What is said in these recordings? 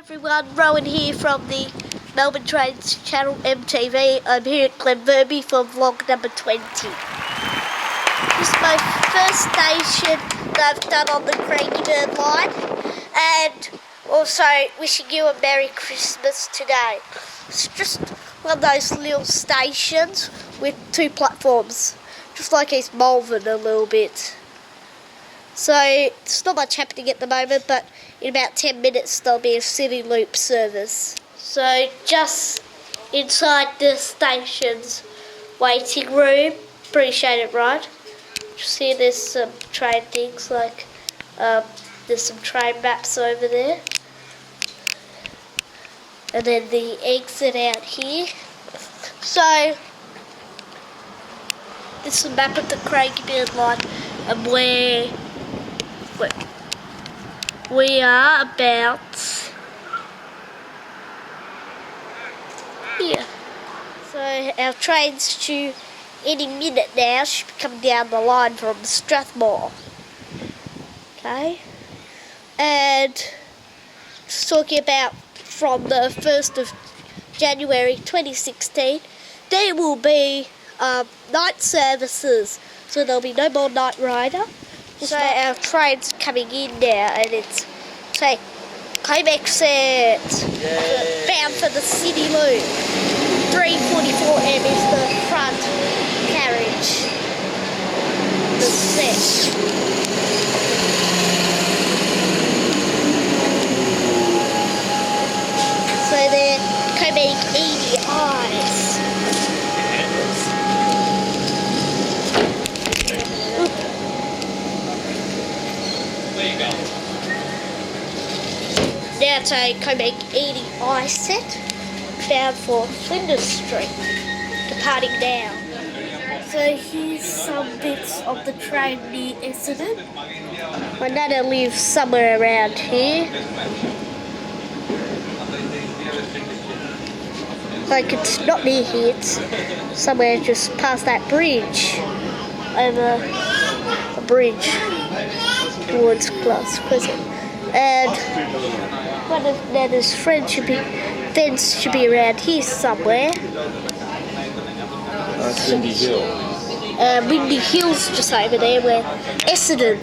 Everyone, Rowan here from the Melbourne Trains channel MTV. I'm here at Cragieburn for vlog number 20. This is my first station that I've done on the Cragieburn line, and also wishing you a Merry Christmas today. It's just one of those little stations with two platforms, just like East Malvern a little bit. So it's not much happening at the moment, but in about 10 minutes there'll be a city loop service. So just inside the station's waiting room, appreciate it, right? Just here there's some train things, like there's some train maps over there. And then the exit out here. So this is a map of the Cragieburn line, and we are about here. So our train's due any minute now. Should be coming down the line from Strathmore. Okay, and just talking about from the 1st of January 2016, there will be night services. So there'll be no more Night Rider. So our train's coming in now, and it's say Comeng bound for the city loop. 344M is the front carriage. The set. So they're Comeng EDIs. Now it's a Comeng EDI set, bound for Flinders Street, departing now. So here's some bits of the train near Essendon. My nana lives somewhere around here. Like, it's not near here, it's somewhere just past that bridge, over a bridge towards Glass Crescent. And one of Nana's friends should be around here somewhere. Windy Hill. Windy Hill's just over there where Essendon.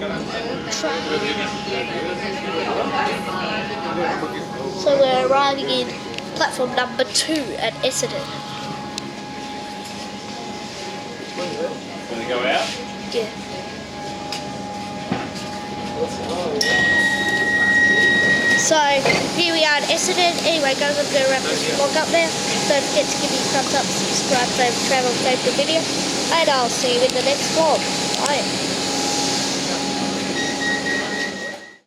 So we're arriving in platform number 2 at Essendon. Gonna go out? Yeah. So here we are at Essendon. Anyway guys, I'm going to wrap this vlog up now. Don't forget to give me a thumbs up, subscribe, favorite travel, favorite video, and I'll see you in the next vlog. Bye.